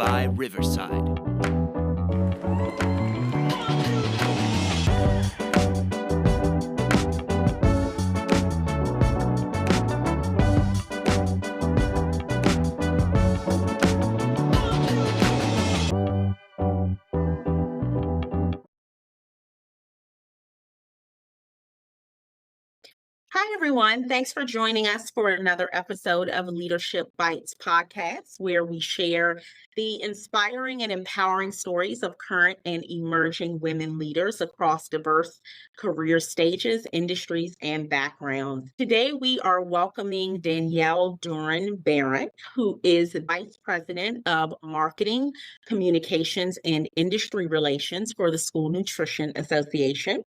by Riverside. Hi, everyone. Thanks for joining us for another episode of Leadership Bytes podcast, where we share the inspiring and empowering stories of current and emerging women leaders across diverse career stages, industries, and backgrounds. Today, we are welcoming Danielle Duran Baron, who is the Vice President of Marketing, Communications, and Industry Relations for the School Nutrition Association.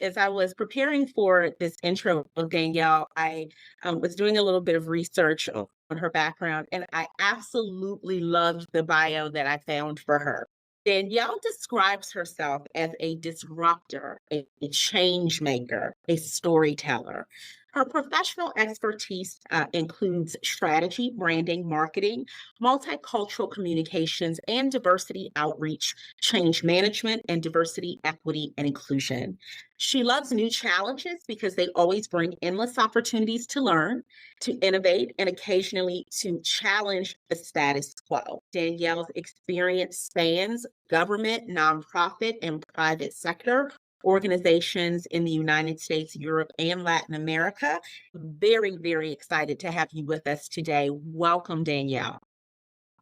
As I was preparing for this intro of Danielle, I was doing a little bit of research on her background, and I absolutely loved the bio that I found for her. Danielle describes herself as a disruptor, a change maker, a storyteller. Her professional expertise includes strategy, branding, marketing, multicultural communications, and diversity outreach, change management, and diversity, equity, and inclusion. She loves new challenges because they always bring endless opportunities to learn, to innovate, and occasionally to challenge the status quo. Danielle's experience spans government, nonprofit, and private sector organizations in the United States, Europe, and Latin America. Very, very excited to have you with us today. Welcome, Danielle.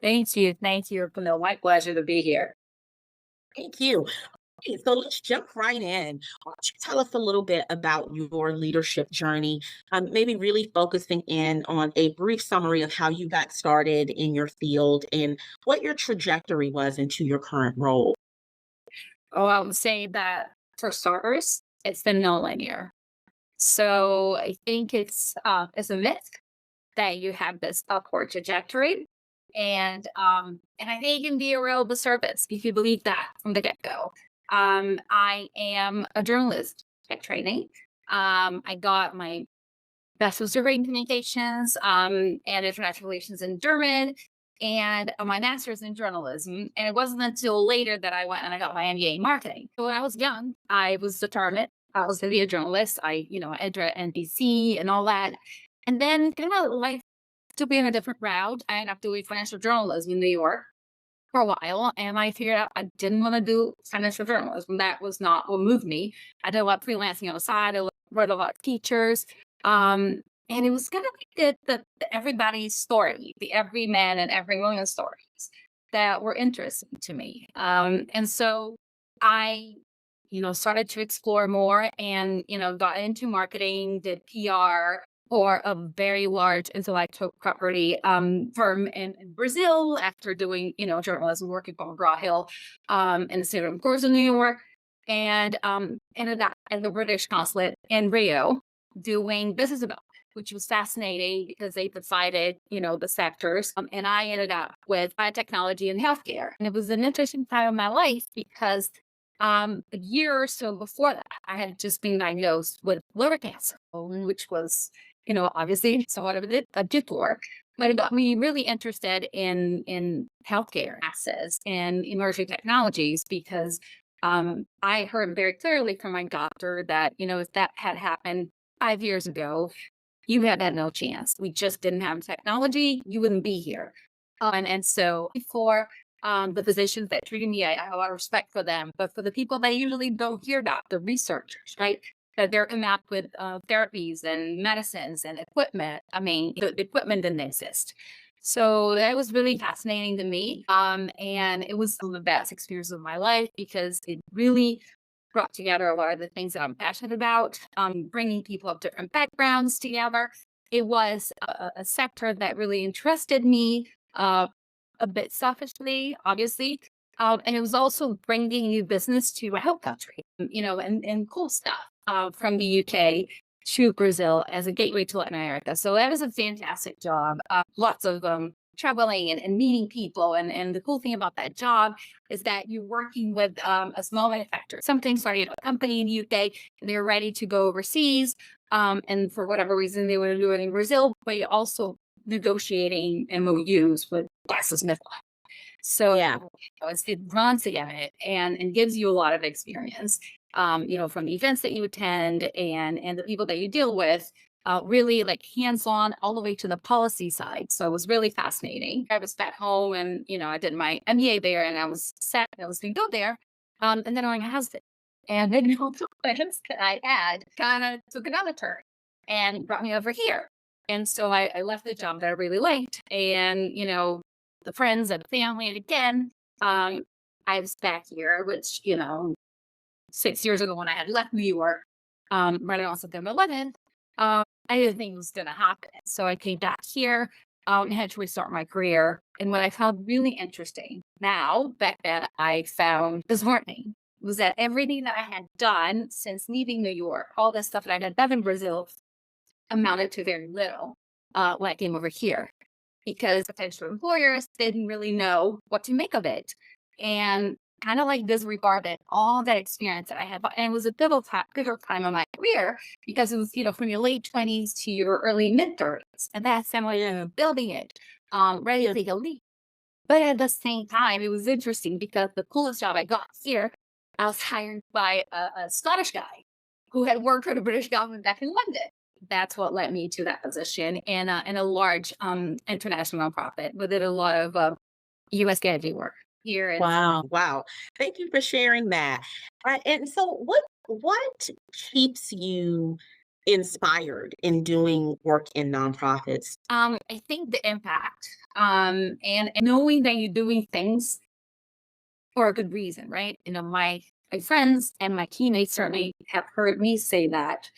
Thank you. Thank you, Camille. My pleasure to be here. Thank you. Okay, so let's jump right in. Why don't you tell us a little bit about your leadership journey, maybe really focusing in on a brief summary of how you got started in your field and what your trajectory was into your current role. Oh, I would say that for starters, it's been nonlinear. So I think it's a myth that you have this upward trajectory. And I think it can be a real disservice if you believe that from the get-go. I am a journalist at training. I got my bachelor's degree in communications and international relations in German, and my master's in journalism. And it wasn't until later that I went and I got my MBA in marketing. So when I was young, I was determined I was going to be a journalist. I entered NBC and all that. And then kind of life took me in a different route. I ended up doing financial journalism in New York for a while, and I figured out I didn't want to do financial journalism. That was not what moved me. I did a lot of freelancing on the side. I read a lot of teachers. And it was kind of like the everybody's story, the every man and every woman stories that were interesting to me. And so I, started to explore more and, got into marketing, did PR for a very large intellectual property firm in Brazil after doing, journalism, working for McGraw-Hill in the city of course in New York, and ended up at the British consulate in Rio doing business development, which was fascinating because they decided, the sectors. And I ended up with biotechnology and healthcare. And it was an interesting time in my life because a year or so before that, I had just been diagnosed with liver cancer, which was, obviously somewhat of a detour. But it got me really interested in healthcare access and emerging technologies because I heard very clearly from my doctor that, if that had happened 5 years ago, you had no chance. We just didn't have technology. You wouldn't be here. And so for the physicians that treated me, I have a lot of respect for them. But for the people that usually don't hear about, the researchers, right? That they're coming up with therapies and medicines and equipment. I mean, the equipment didn't exist. So that was really fascinating to me. And it was some of the best experiences of my life because it really brought together a lot of the things that I'm passionate about, bringing people of different backgrounds together. It was a sector that really interested me a bit selfishly, obviously. And it was also bringing new business to a whole country, and cool stuff from the UK to Brazil as a gateway to Latin America. So that was a fantastic job. Lots of traveling and meeting people. And the cool thing about that job is that you're working with a small manufacturer. Something started a company in the UK and they're ready to go overseas. And for whatever reason, they want to do it in Brazil, but you're also negotiating MOUs with GlaxoSmithKline. So Yeah. it runs the gamut and gives you a lot of experience, from the events that you attend and the people that you deal with, really like hands on all the way to the policy side. So it was really fascinating. I was back home and, I did my MBA there and I was set, I was going to go there. And then my husband and then all the plans that I had kind of took another turn and brought me over here. And so I left the job that I really liked. And, the friends and the family. And again, I was back here, which, 6 years ago when I had left New York, right on September 11th, I didn't think it was going to happen. So I came back here and had to restart my career. And what I found really interesting now, back then, I found disheartening was that everything that I had done since leaving New York, all the stuff that I had done in Brazil, amounted to very little when I came over here because potential employers didn't really know what to make of it. And kind of like disregarded all that experience that I had. And it was a pivotal time of my career because it was, from your late 20s to your early mid 30s. And that's when you're building it, ready to take a leap. But at the same time, it was interesting because the coolest job I got here, I was hired by a Scottish guy who had worked for the British government back in London. That's what led me to that position in a large international nonprofit. We did a lot of U.S. strategy work here. Wow. Wow. Thank you for sharing that. And so what keeps you inspired in doing work in nonprofits? I think the impact, and knowing that you're doing things for a good reason, right? My friends and my teammates certainly have heard me say that.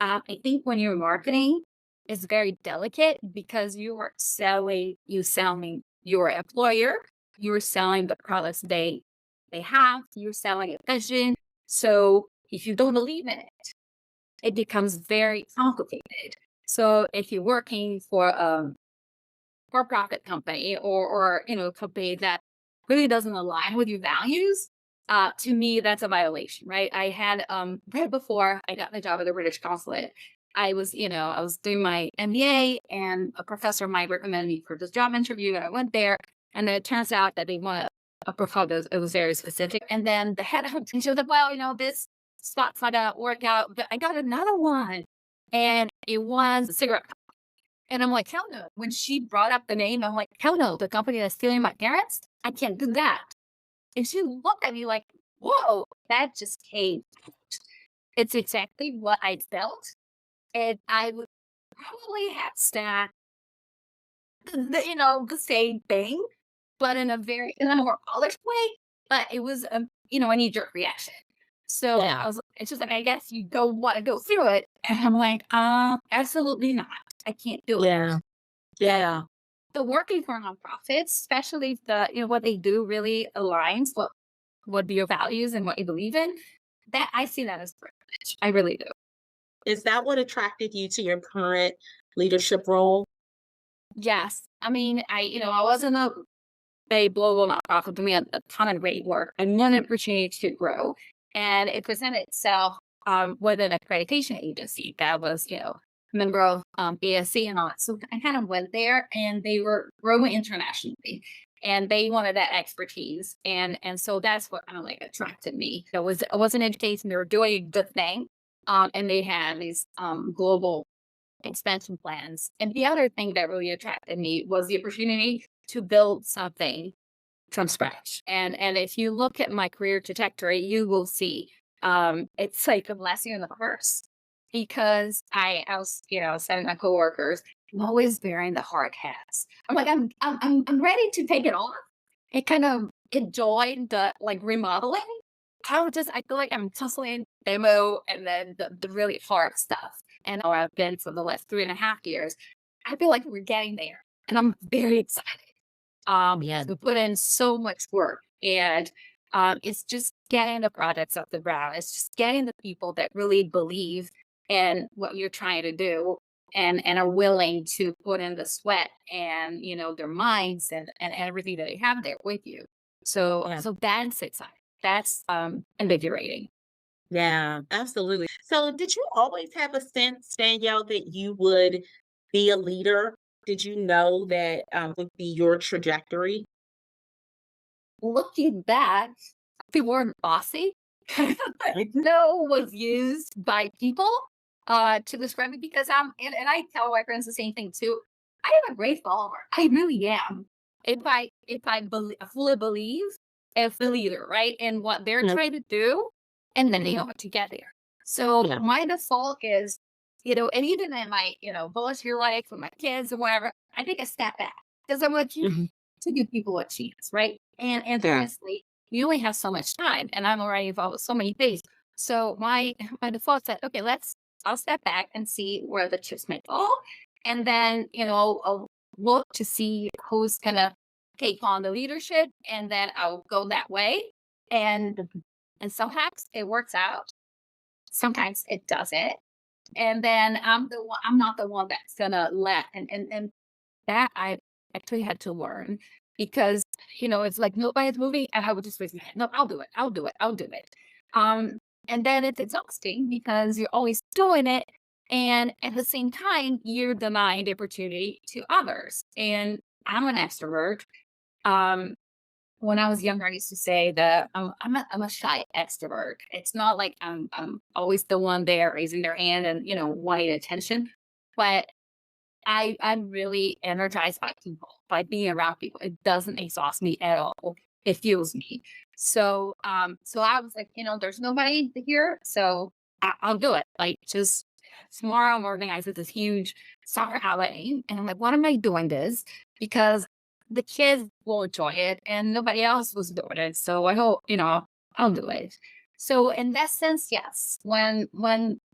I think when you're marketing, it's very delicate because you selling your employer, you're selling the products they have, you're selling a vision. So if you don't believe in it, it becomes very complicated. So if you're working for a for-profit company or a company that really doesn't align with your values, to me that's a violation, right? I had right before I got the job at the British consulate, I was doing my MBA and a professor might recommend me for this job interview and I went there and it turns out that they want a profile that it was very specific. And then the head of she was like, well, this spot's not gonna work out, but I got another one. And it was a cigarette. And I'm like, hell no. When she brought up the name, I'm like, hell no, the company that's stealing my parents, I can't do that. And she looked at me like, whoa, that just came. It's exactly what I felt. And I would probably have said the same thing, but in a more polished way. But it was, a knee jerk reaction. So Yeah. it's just like, I guess you don't want to go through it. And I'm like, absolutely not. I can't do it. Yeah. Yeah. The working for nonprofits, especially if what they do really aligns what your values and what you believe in, that I see that as privilege. I really do. Is that what attracted you to your current leadership role? Yes. I mean, I wasn't a global nonprofit, but we had a ton of great work and one opportunity to grow. And it presented itself with an accreditation agency that was, member of BSC and all that. So I kind of went there and they were growing internationally and they wanted that expertise. And so that's what kind of like attracted me. It was an education, they were doing a good thing. And they had these global expansion plans. And the other thing that really attracted me was the opportunity to build something from scratch. And if you look at my career trajectory, you will see it's like a blessing and a curse because I was, telling my coworkers, I'm always wearing the hard hats. I'm like, I'm ready to take it off and kind of enjoy the like remodeling. I feel like I'm tussling demo and then the really hard stuff. And how I've been for the last 3.5 years. I feel like we're getting there. And I'm very excited. Yeah, we put in so much work and it's just getting the projects off the ground. It's just getting the people that really believe in what you're trying to do and are willing to put in the sweat and their minds and everything that they have there with you. So Yeah. so that's exciting. That's invigorating. Yeah, absolutely. So did you always have a sense, Danielle, that you would be a leader? Did you know that would be your trajectory? looking back, people weren't bossy. No was used by people to describe me because and I tell my friends the same thing too. I am a great follower. I really am. If I fully believe as the leader, right, and what they're Mhm. trying to do, and then they know how to get there. So Yeah. my default is, and even in my, volunteer life with my kids and whatever, I take a step back because I want you Mhm. to give people a chance, right? And Yeah. honestly, you only have so much time, and I'm already involved with so many things. So my default said, okay, I'll step back and see where the chips may fall, and then I'll look to see who's gonna take on the leadership, and then I'll go that way. And and sometimes it works out, sometimes it doesn't. And then I'm not the one that's gonna let and that I actually had to learn because, it's like nobody's moving and I would just raise my hand. No, I'll do it. I'll do it. I'll do it. Um, and then it's exhausting because you're always doing it. And at the same time, you're denying the opportunity to others. And I'm an extrovert. Um, when I was younger, I used to say that I'm a shy extrovert. It's not like I'm always the one there raising their hand and wanting attention, but I'm really energized by people, by being around people. It doesn't exhaust me at all. It fuels me. So I was like, there's nobody here, so I'll do it. Like, just tomorrow I'm organizing this huge soccer outing, and I'm like, what am I doing this? Because the kids will enjoy it, and nobody else was doing it. So I hope, I'll do it. So in that sense, yes, when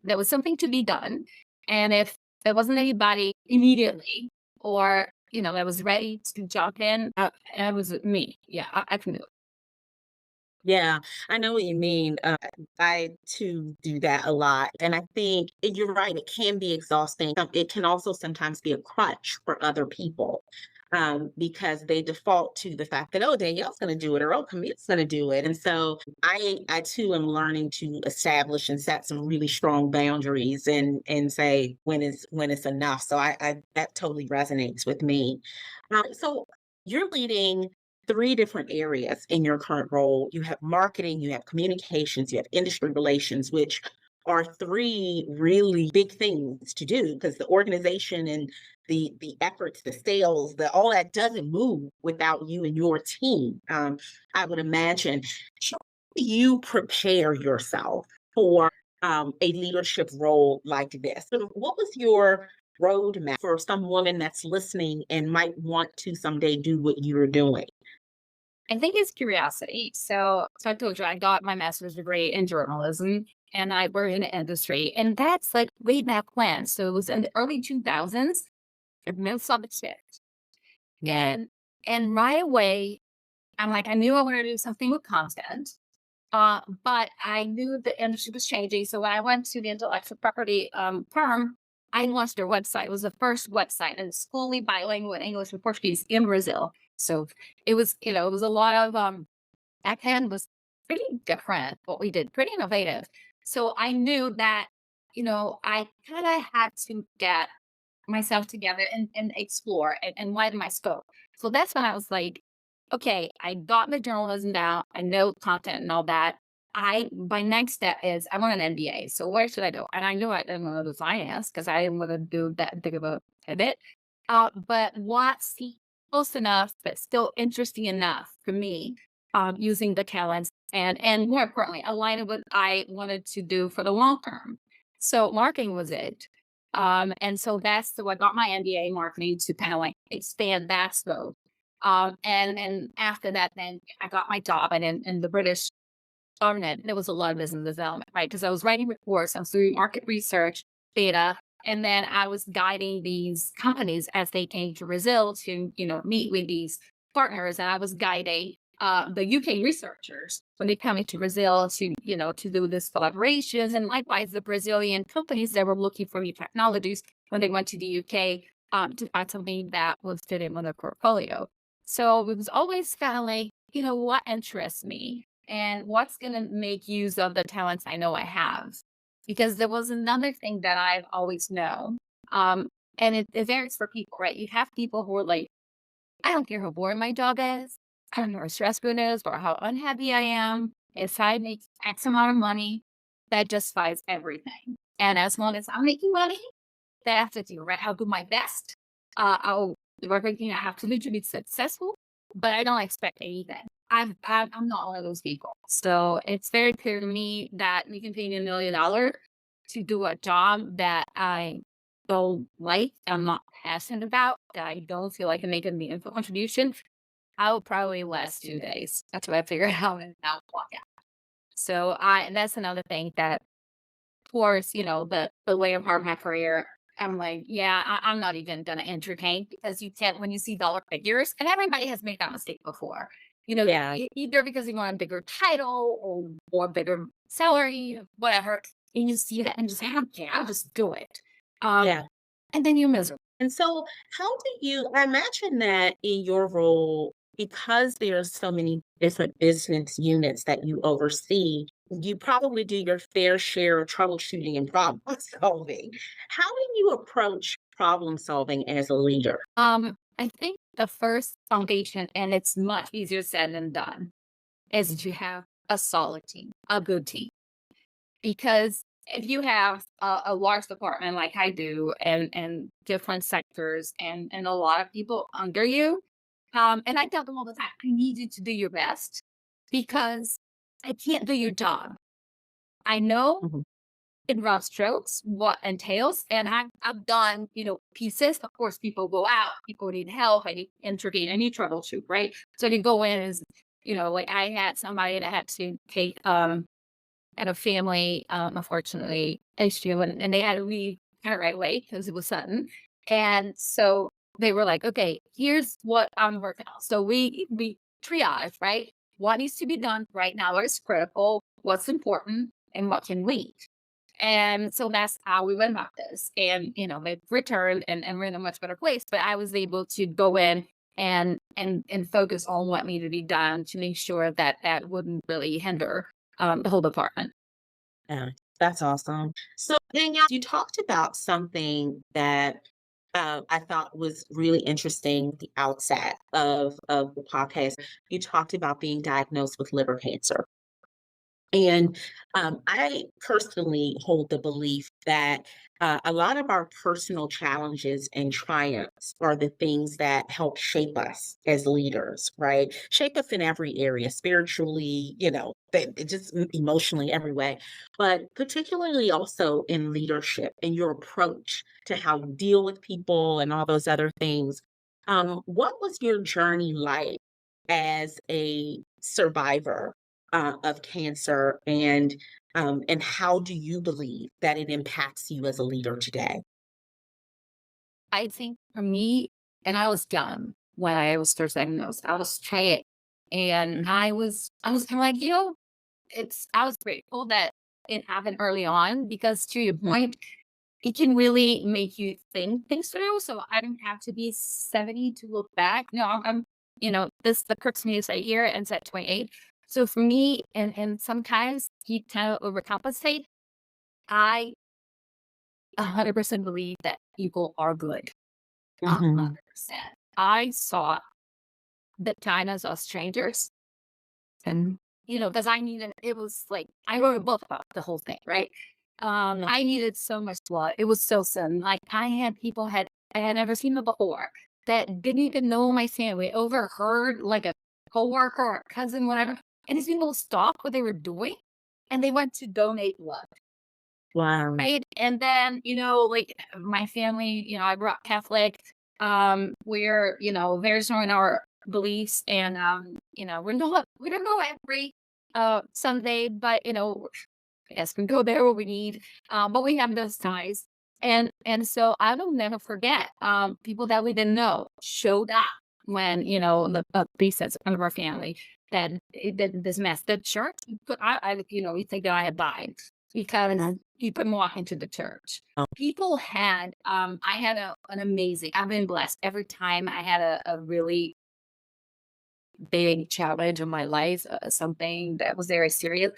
there was something to be done, and if there wasn't anybody immediately or, that was ready to jump in, it was me. Yeah, I can do it. Yeah, I know what you mean. I too do that a lot. And I think you're right, it can be exhausting. It can also sometimes be a crutch for other people because they default to the fact that, oh, Danielle's going to do it or, oh, Camille's going to do it. And so I too am learning to establish and set some really strong boundaries and say when it's enough. So I that totally resonates with me. So you're leading three different areas in your current role. You have marketing, you have communications, you have industry relations, which are three really big things to do because the organization and the efforts, the sales, the all that doesn't move without you and your team. I would imagine. How do you prepare yourself for a leadership role like this? Sort of what was your roadmap for some woman that's listening and might want to someday do what you're doing? I think it's curiosity. So I told you I got my master's degree in journalism and I work in the industry. And that's like way back when. So it was in the early 2000s. I've been on the shift. And and right away, I'm like, I knew I wanted to do something with content. But I knew the industry was changing. So when I went to the intellectual property firm, I launched their website. It was the first website and it's fully bilingual in English and Portuguese in Brazil. So it was a lot of backhand was pretty different what we did, pretty innovative. So I knew that, I kind of had to get myself together and explore and widen my scope. So that's when I was like, okay, I got the journalism down, I know content and all that. My next step is I want an MBA. So where should I go? And I knew I didn't want to do finance because I didn't want to do that big of a pivot. But what's close enough, but still interesting enough for me, using the talents and more importantly, aligning with what I wanted to do for the long term. So marketing was it. And so I got my MBA in marketing to kind of like expand that scope. And after that, then I got my job and in the British government, there was a lot of business development, right? Because I was writing reports, I was doing market research, data, and then I was guiding these companies as they came to Brazil to, meet with these partners. And I was guiding the UK researchers when they come into Brazil to, to do this collaborations. And likewise, the Brazilian companies that were looking for new technologies when they went to the UK to find something that was fitting with their portfolio. So it was always kind of like, what interests me and what's going to make use of the talents I know I have. Because there was another thing that I've always known. And it varies for people, right? You have people who are like, I don't care how boring my job is. I don't know, a stress bonus or how unhappy I am. If I make X amount of money, that justifies everything. And as long as I'm making money, that's it, right? I'll do my best. I'll do everything I have to do to be successful, but I don't expect anything. I'm not one of those people. So it's very clear to me that you can pay me $1 million to do a job that I don't like, I'm not passionate about, that I don't feel like I'm making a meaningful contribution. I'll probably last 2 days. That's what I figured out and I'll walk out. So and that's another thing that towards, the later part of my career, I'm like, yeah, I'm not even gonna entertain because you can't when you see dollar figures, and everybody has made that mistake before. Yeah, Either because you want a bigger title or bigger salary, whatever, and you see that and just say, okay, I'll just do it. Um, yeah. and then you're miserable. And so how do you I imagine that in your role, because there are so many different business units that you oversee, you probably do your fair share of troubleshooting and problem solving. How do you approach problem solving as a leader? I think the first foundation, and it's much easier said than done, is to have a solid team, a good team. Because if you have a large department like I do and different sectors and a lot of people under you, and I tell them all the time, I need you to do your best because I can't do your job. I know Mhm. in rough strokes what entails, and I've done, pieces. Of course, people go out, people need help, I need intervene, I need troubleshoot, right? So you go in as, like I had somebody that had to take at a family, unfortunately, issue, and they had to leave kind of right away because it was sudden. And so they were like, okay, here's what I'm working on. So we triage, right? What needs to be done right now? What is critical? What's important? And what can wait? And so that's how we went about this. And, they returned and we're in a much better place. But I was able to go in and focus on what needed to be done to make sure that that wouldn't really hinder the whole department. Yeah, that's awesome. So, Danielle, you talked about something that I thought was really interesting at the outset of the podcast. You talked about being diagnosed with liver cancer. And I personally hold the belief that a lot of our personal challenges and triumphs are the things that help shape us as leaders, right? Shape us in every area, spiritually, just emotionally, every way, but particularly also in leadership and your approach to how you deal with people and all those other things. What was your journey like as a survivor of cancer, and how do you believe that it impacts you as a leader today? I think for me, and I was young when I was first diagnosed. I was trying, and I was kind of like, I was grateful that it happened early on because to your point, it can really make you think things through. So I don't have to be 70 to look back. No, this the crux of me is right here and at 28. So for me, and sometimes you kind of overcompensate. I 100% believe that people are good. Mhm. 100%. I saw that China saw strangers and, because I needed, it was like, I wrote a book about the whole thing, right? I needed so much blood. It was so sudden. Like I had never seen them before that didn't even know my family, overheard like a coworker or cousin, whatever. And these people stopped what they were doing and they went to donate blood. Wow. Right, and then, like, my family, I grew up Catholic, we're, very strong in our beliefs and, we don't go every, Sunday, but, yes, we go there when we need, but we have those ties, and so I will never forget, people that we didn't know showed up when, the, priest says one of our family that that this mess, the church, but we think that I had died because people walk into the church. Oh, People had, I had an amazing, I've been blessed every time I had a really big challenge in my life, something that was very serious.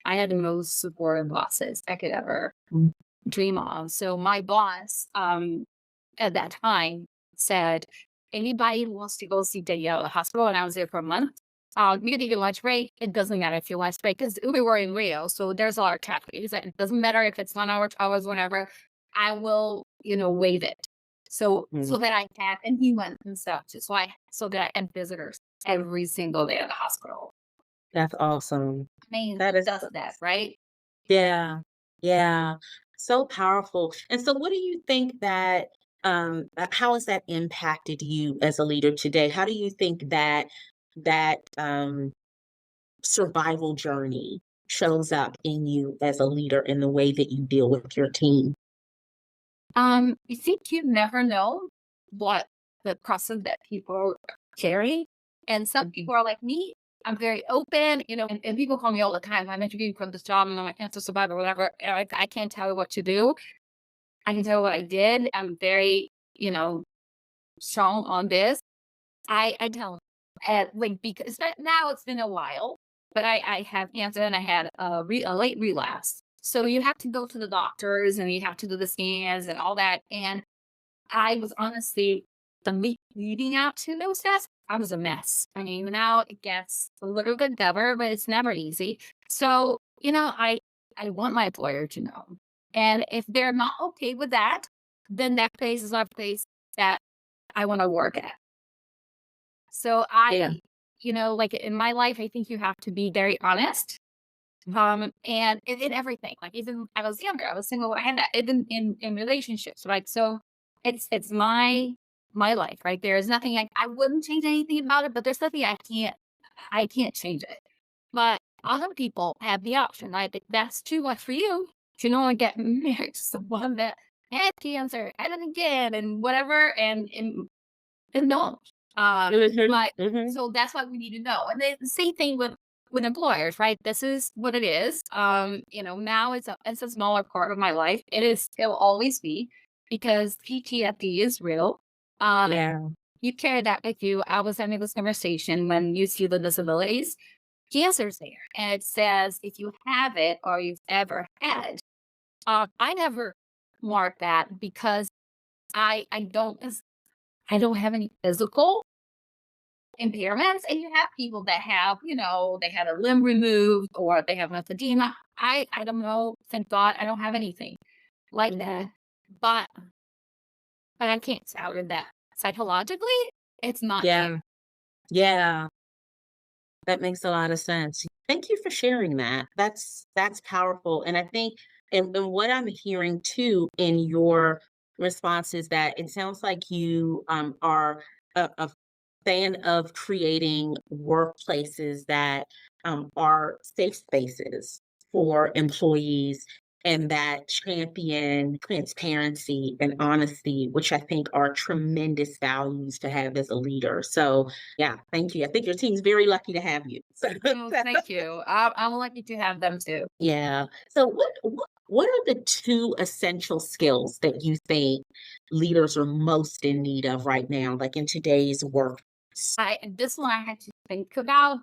I had the most supportive bosses I could ever mm, dream of. So my boss, at that time said, anybody who wants to go see Danielle at the hospital, and I was there for a month, you can take a lunch break. It doesn't matter if you lunch break because we were in Rio, so there's a lot of traffic. It doesn't matter if it's 1 hour, 2 hours, whatever. I will, waive it. So Mm, that I had, and he went and stuff, so that I had visitors every single day at the hospital. that's awesome. I mean, That who is, does that, right? yeah, yeah, so powerful. And so, what do you think that, how has that impacted you as a leader today? How do you think that survival journey shows up in you as a leader in the way that you deal with your team? You think you never know what the process that people carry. And some people are like me. I'm very open, and people call me all the time. I'm interviewing for this job and I'm like cancer survivor, whatever. And I can't tell you what to do. I can tell you what I did. I'm very, strong on this. I tell them, like, because now it's been a while, but I have cancer and I had a late relapse. So you have to go to the doctors and you have to do the scans and all that. And I was honestly, leading out to those tests, I was a mess. I mean, now it gets a little bit better, but it's never easy. So, I want my employer to know. And if they're not okay with that, then that place is not a place that I want to work at. So Yeah, like in my life, I think you have to be very honest. And in everything, like even I was younger, I was single, I had that even in relationships, right? So it's my life, right? There is nothing I wouldn't change anything about it, but there's nothing I can't change it. But other people have the option, right? If that's too much for you, you don't want to get married to someone that had cancer, had it again, and whatever, and don't. mhm, But mhm, so that's what we need to know. And then the same thing with employers, right? This is what it is. Now it's a smaller part of my life. It'll always be because PTSD is real. Um, yeah, you carry that with you. I was having this conversation when you see the disabilities, cancer's there. And it says if you have it or you've ever had it. I never mark that because I don't have any physical impairments, and you have people that have, they had a limb removed or they have lymphedema. I don't know. Thank God I don't have anything like that. But I can't sound in that. Psychologically, it's not there. yeah, yeah. That makes a lot of sense. Thank you for sharing that. That's powerful, and I think, and what I'm hearing too in your response is that it sounds like you, are a fan of creating workplaces that, are safe spaces for employees and that champion transparency and honesty, which I think are tremendous values to have as a leader. So, yeah, thank you. I think your team's very lucky to have you. So, Oh, thank you. I'm lucky to have them too. yeah. So what are the two essential skills that you think leaders are most in need of right now, like in today's work? This one I had to think about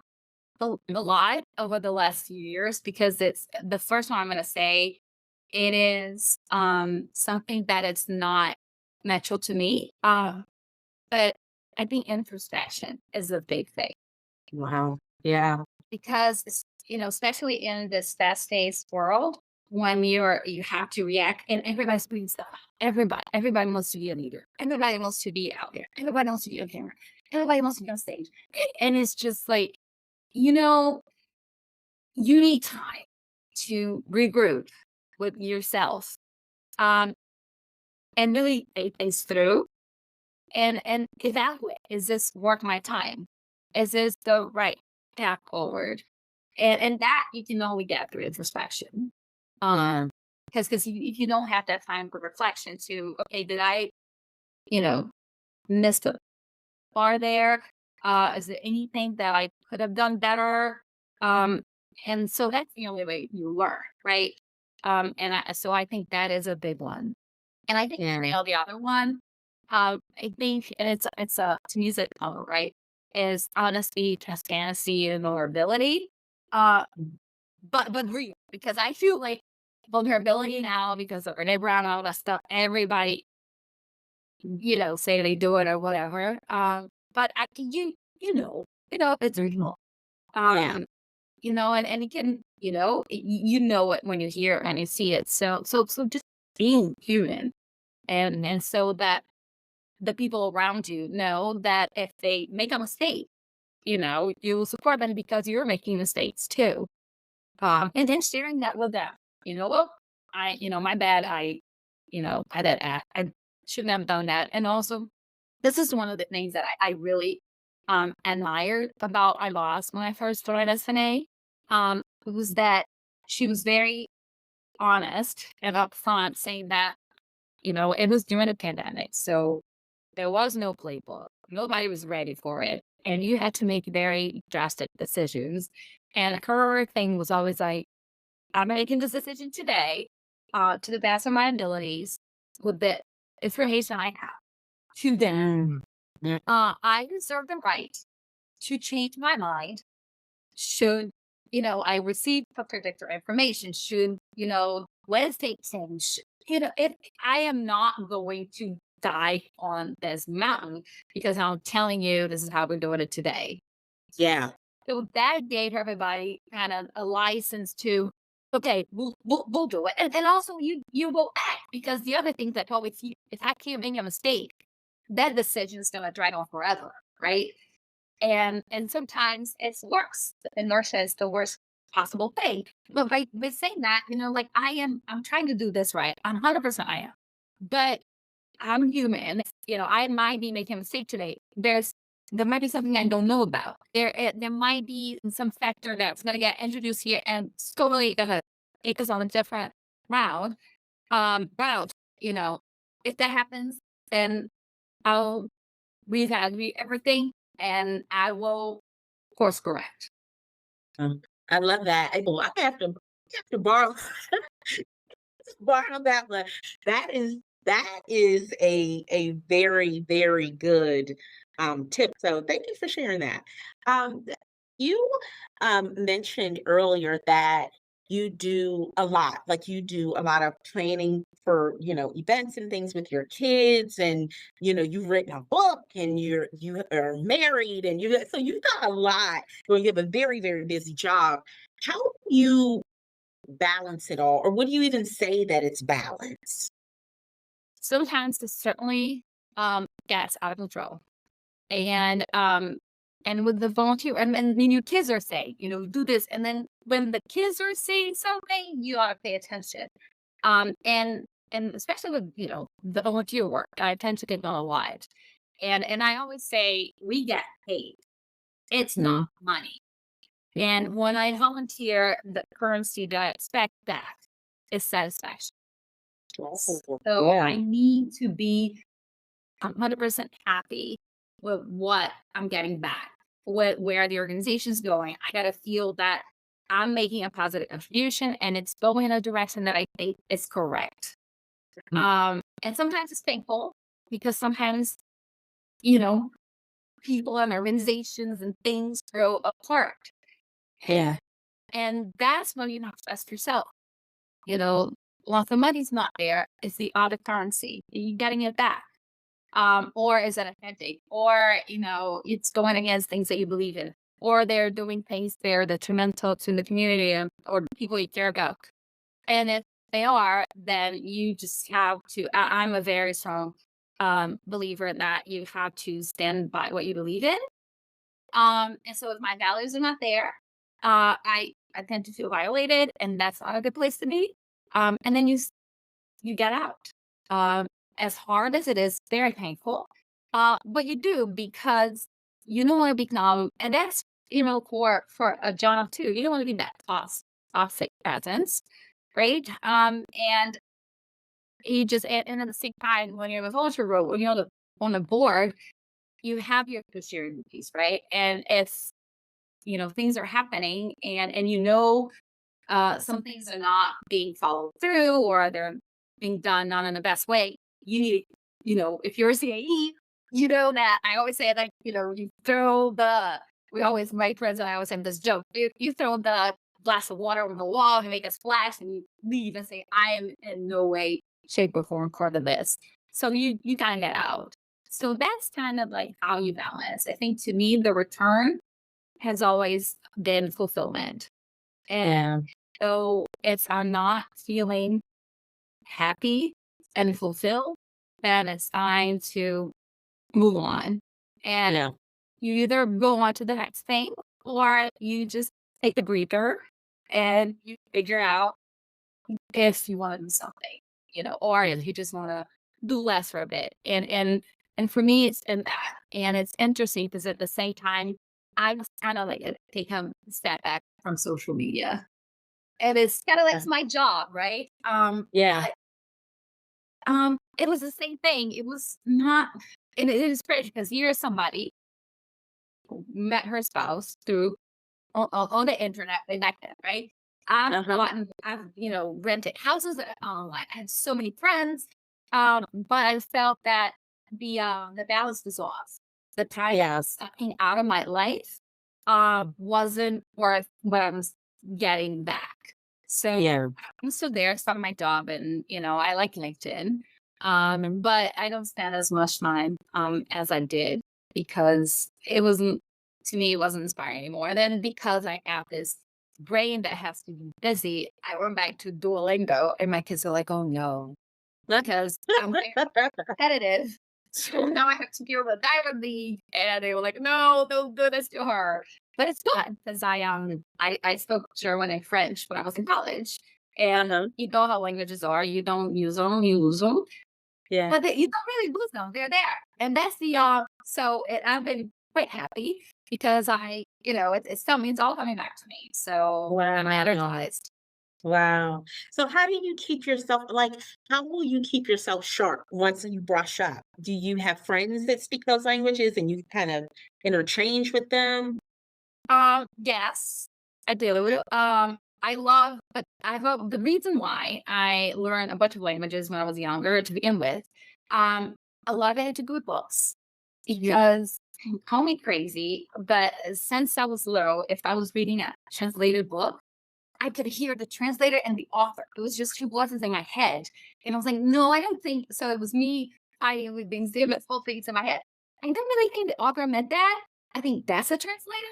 a lot over the last few years because it's the first one I'm going to say. It is something that it's not natural to me. But I think introspection is a big thing Wow. Yeah. because especially in this fast-paced world, when you have to react and everybody's doing stuff. Everybody wants to be a leader. Everybody wants to be out there. Everybody wants to be on camera. Everybody wants to be on stage. And it's just like, you know, you need time to regroup with yourself. Um, and really think things through and evaluate, is this worth my time? Is this the right path forward? And that you can only get through introspection. Yeah. Because if you don't have that time for reflection to, okay, did I, you know, miss the bar there? Is there anything that I could have done better? Um, and so that's the only way you learn, right? So I think that is a big one. And I think Yeah. the other one, I think, and it's a to use it, right, is honesty, transparency, and vulnerability. Uh, but real, because I feel like vulnerability now because of Renee Brown and all that stuff. Everybody say they do it or whatever. But it's real. Yeah. And again, you know it when you hear it and you see it. So just being human, and so that the people around you know that if they make a mistake, you will support them because you're making mistakes too. And then sharing that with them. Well, my bad. I did act. I shouldn't have done that. And also, this is one of the things that I really admired about my boss when I first joined SNA. Was that she was very honest and upfront, saying that it was during the pandemic, so there was no playbook. Nobody was ready for it, and you had to make very drastic decisions. And her thing was always like, "I'm making this decision today, to the best of my abilities, with the information I have. To then, Mm. I reserve the right to change my mind should I receive contradictory information. Should Wednesday change? I am not going to die on this mountain because I'm telling you this is how we're doing it today." Yeah. So that gave everybody kind of a license to, okay, we'll do it. And also you will act, because the other thing that always, if I can't make a mistake, that decision is gonna drag on forever, right? And sometimes it's worse. Inertia is the worst possible thing. But by saying that, like I'm trying to do this right. I'm 100% I am. But I'm human. I might be making a mistake today. There might be something I don't know about. There might be some factor that's gonna get introduced here and it's totally gonna take us on a different route. Route, you know, if that happens, then I'll reevaluate everything and I will course correct. Um, I love that. I have to borrow that one. That is a very, very good tip. So thank you for sharing that. You mentioned earlier that you do a lot, like you do a lot of planning for, events and things with your kids, and you've written a book, and you are married, and you've got a lot. Well, you have a very, very busy job. How do you balance it all? Or would you even say that it's balance? Sometimes it certainly gets out of control. And with the volunteer, and then your kids are saying, do this. And then when the kids are saying something, you ought to pay attention. And especially with, the volunteer work, I tend to get on a lot. And I always say we get paid. It's Mhm. not money. And when I volunteer, the currency that I expect back is satisfaction. Oh, So I yeah. need to be 100% happy with what I'm getting back, where the organization's going. I got to feel that I'm making a positive contribution and it's going in a direction that I think is correct. Mm. And sometimes it's painful because sometimes, you know, people and organizations and things grow apart. Yeah. And that's when you not trust yourself. You know, once the money's not there, it's the other currency. You're getting it back. Or is it authentic? Or, it's going against things that you believe in. Or they're doing things that are detrimental to the community or the people you care about. And if they are, then you just have to. I'm a very strong believer in that you have to stand by what you believe in. And so if my values are not there, I tend to feel violated, and that's not a good place to be. And then you get out. Um, as hard as it is, very painful. But you do because you don't want to become, and that's for a job too. You don't want to be that toxic presence, right? And you just and at the same time when you're in the volunteer role, when you're on the board, you have your fiduciary duties, right? And if things are happening and some things are not being followed through or they're being done not in the best way, you need, if you're a CAE, you know that I always say like, you throw my friends and I always say this joke, you throw the glass of water on the wall and make a splash and you leave and say, I am in no way, shape, or form part of this. So you kind of get out. So that's kind of like how you balance. I think to me, the return has always been fulfillment. And so it's I'm not feeling happy and fulfilled, then it's time to move on. And Yeah. you either go on to the next thing or you just take a breather and you figure out if you want to do something, or if you just want to do less for a bit. And for me and it's interesting because at the same time, I was kind of like take a step back from social media. And it's kind of like Yeah. it's my job, right? Yeah. It was the same thing. It was not, and it is crazy because here's somebody who met her spouse through on the internet. They met them, right? Uh-huh. I've rented houses online. I had so many friends, but I felt that the balance was off. The time Yeah. sucking out of my life wasn't worth what I was getting back. So Yeah. I'm still there, starting my job, and I like LinkedIn. But I don't spend as much time as I did because it wasn't to me it wasn't inspiring anymore. And then because I have this brain that has to be busy, I went back to Duolingo, and my kids are like, "Oh no," because I'm very competitive. So now I have to deal with Diamond League, and they were like, "No, don't do this to her." But it's good because I spoke German and French when I was in college, and Uh-huh. you know how languages are. You don't use them, you lose them, Yeah. but you don't really lose them. They're there, and that's the So I've been quite happy because it still means all coming back to me. So when I realized, Wow. So how do you keep yourself like, how will you keep yourself sharp once you brush up? Do you have friends that speak those languages and you kind of interchange with them? yes, I do. But I thought the reason why I learned a bunch of languages when I was younger to begin with, a lot of it had to do with books. Because call me crazy, but since I was little, if I was reading a translated book, I could hear the translator and the author. It was just two voices in my head. And I was like, no, I don't think so. It was me fighting with these full things in my head. I don't really think the author meant that. I think that's a translator.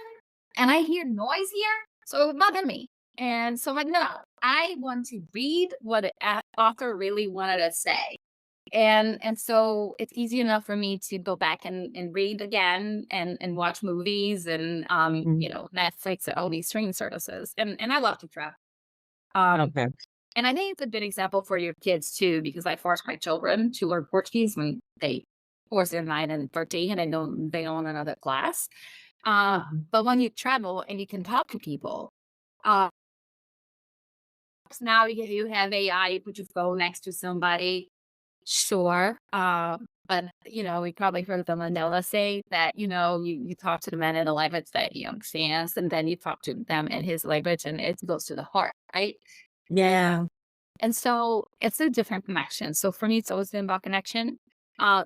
And I hear noise here. So it would bother me. And so I'm like, no, I want to read what the author really wanted to say. And so it's easy enough for me to go back and read again and watch movies and Mm. Netflix and all these streaming services. And I love to travel. Um Okay. and I think it's a good example for your kids too, because I forced my children to learn Portuguese when of course they're 9 and 13 and they don't want another class. But when you travel and you can talk to people, uh now you have AI, you put your phone next to somebody. Sure. But we probably heard the Mandela say that, you talk to the man in a language that he understands, and then you talk to them in his language and it goes to the heart, right? Yeah. And so it's a different connection. So for me, it's always been about connection,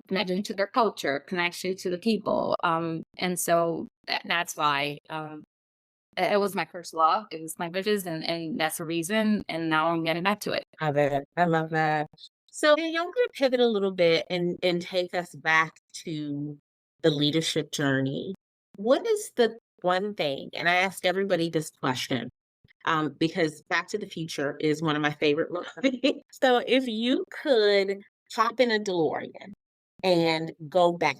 connection to their culture, connection to the people. And so that's why it was my first love. It was languages, and that's the reason. And now I'm getting back to it. I love that. So yeah, I'm gonna pivot a little bit and take us back to the leadership journey. What is the one thing, and I ask everybody this question, because Back to the Future is one of my favorite movies. So if you could hop in a DeLorean and go back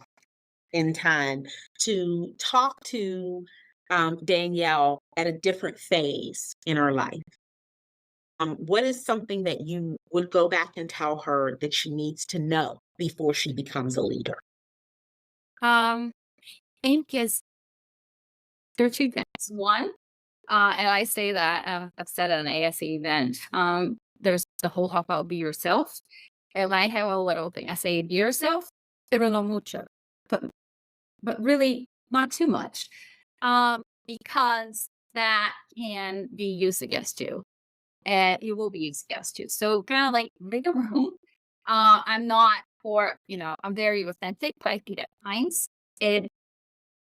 in time to talk to Danielle at a different phase in her life, what is something that you would go back and tell her that she needs to know before she becomes a leader? Um, I think is there are two things. One, and I say that I've said at an ASE event. There's the whole hop out, be yourself, and I have a little thing. I say, be yourself, pero no mucho, but but really not too much, because that can be used against you, and it will be used against you. So kind of like make a room. I'm not I'm very authentic, but I think at times it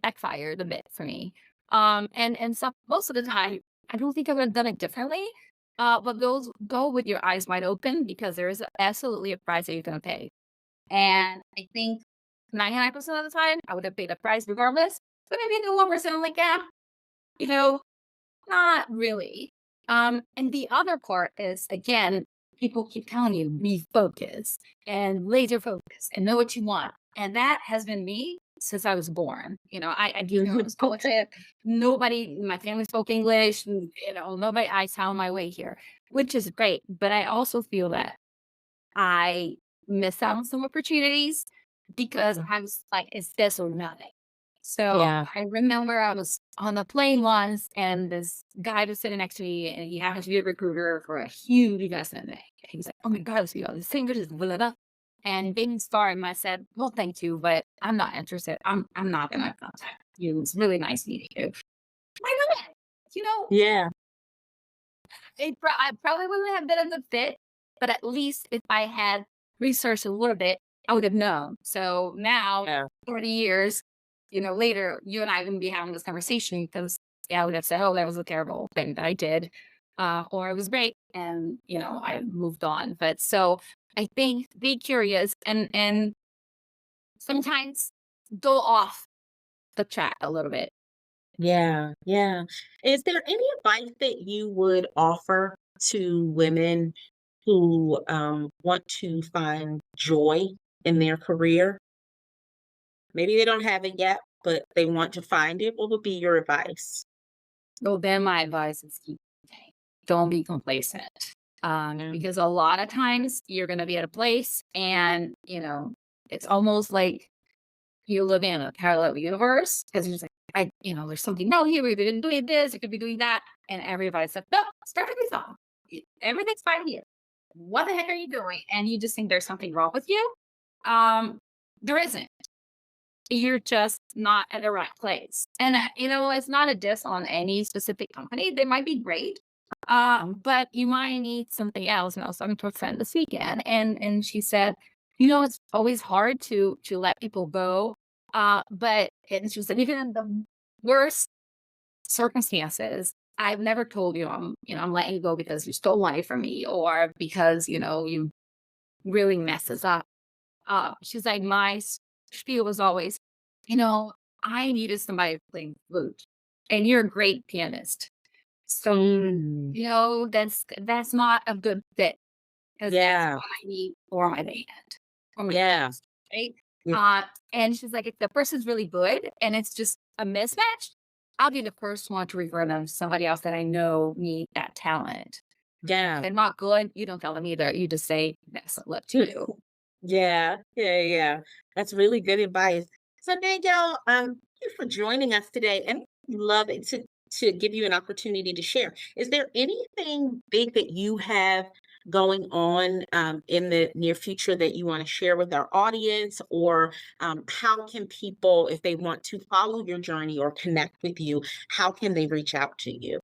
backfired a bit for me. And so most of the time, I don't think I would have done it differently. But those go with your eyes wide open because there is absolutely a price that you're going to pay. And I think 99% of the time, I would have paid the price regardless. But maybe the 1%, I'm like, yeah, you know, not really. And the other part is, again, people keep telling you, be focused and laser focused and know what you want. And that has been me since I was born. I do know it's bullshit. Nobody in my family spoke English. Nobody, I found my way here, which is great. But I also feel that I missed out on some opportunities because I was like, it's this or nothing. So Yeah. I remember I was on a plane once and this guy was sitting next to me and he happened to be a recruiter for a huge investment bank. And he's like, oh my God, I see all these fingers, blah, blah, blah. And being star him, I said, well, thank you, but I'm not interested. I'm not gonna contact you. It's really nice meeting you. Why not? You know, Yeah. I probably wouldn't have been a good fit, but at least if I had researched a little bit, I would have known. So now, Yeah. 40 years, later, you and I wouldn't be having this conversation because I would have said, oh, that was a terrible thing that I did. Or it was great. And, I moved on. But so I think be curious and sometimes go off the track a little bit. Yeah. Yeah. Is there any advice that you would offer to women who want to find joy in their career? Maybe they don't have it yet, but they want to find it. What would be your advice? So then my advice is don't be complacent. Because a lot of times you're going to be at a place and, it's almost like you live in a parallel universe because you're just like, there's something no here. We've been doing this. It could be doing that. And everybody's like, no, start with yourself. Everything's fine here. What the heck are you doing? And you just think there's something wrong with you. There isn't. You're just not at the right place. And, it's not a diss on any specific company. They might be great. But you might need something else. And I was talking to a friend this weekend and she said, it's always hard to let people go. But and she was like, even in the worst circumstances, I've never told you I'm letting you go because you stole money from me or because, you really messed us up. She's like, my spiel was always, I needed somebody playing flute, and you're a great pianist. So, Mm. that's not a good fit because that's Yeah. what I need for my band, for my Yeah. pianist, right? Yeah. And she's like, if the person's really good and it's just a mismatch, I'll be the first one to refer them to somebody else that I know need that talent. If Yeah. they're not good, you don't tell them either. You just say, that's a look to you. Yeah. Yeah. Yeah. That's really good advice. So Danielle, thank you for joining us today, and love it to give you an opportunity to share. Is there anything big that you have going on in the near future that you want to share with our audience, or how can people, if they want to follow your journey or connect with you, how can they reach out to you?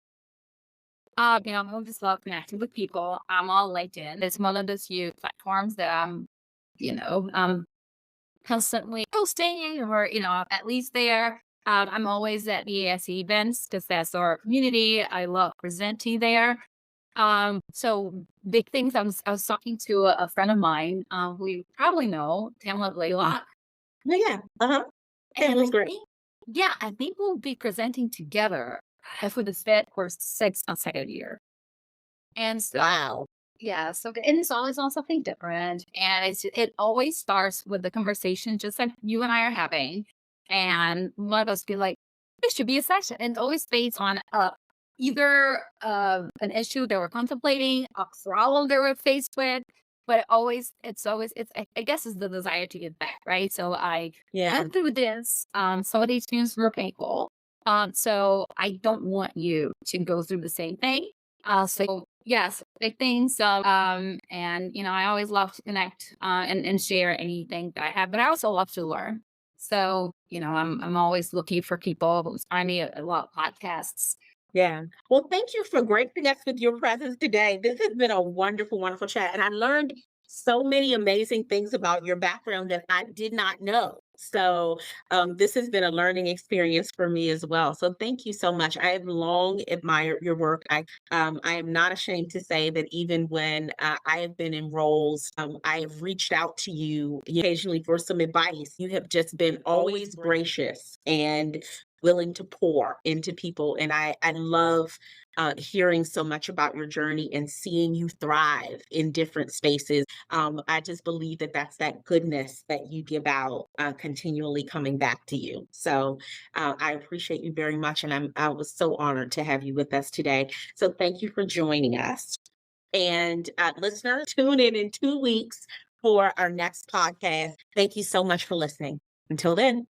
I just love connecting with people. I'm on LinkedIn. It's one of those huge platforms that I'm, constantly posting or, at least there. I'm always at the ASE events because that's our community. I love presenting there. So big things. I was talking to a friend of mine, who you probably know, Tamla Blaylock. Yeah. Uh-huh. And Family's great. I think we'll be presenting together for the Fed for 6 consecutive year. And so, Wow. yeah, so and it's always on something different. And it always starts with the conversation just like you and I are having. And one of us be like, this should be a session. And it's always based on either an issue that we're contemplating, a problem that we're faced with, but I guess it's the desire to get back, right? So I Yeah. went through this. Some of these things were painful. So I don't want you to go through the same thing. So yes, big things. And I always love to connect and share anything that I have, but I also love to learn. So I'm always looking for people who's find me a lot of podcasts. Yeah. Well, thank you for gracing us with your presence today. This has been a wonderful, wonderful chat. And I learned so many amazing things about your background that I did not know. So this has been a learning experience for me as well. So thank you so much. I have long admired your work. I am not ashamed to say that even when I have been in roles, I have reached out to you occasionally for some advice. You have just been always gracious and willing to pour into people. And I love hearing so much about your journey and seeing you thrive in different spaces. I just believe that that's that goodness that you give out continually coming back to you. So I appreciate you very much, and I was so honored to have you with us today. So thank you for joining us. And listeners, tune in 2 weeks for our next podcast. Thank you so much for listening. Until then.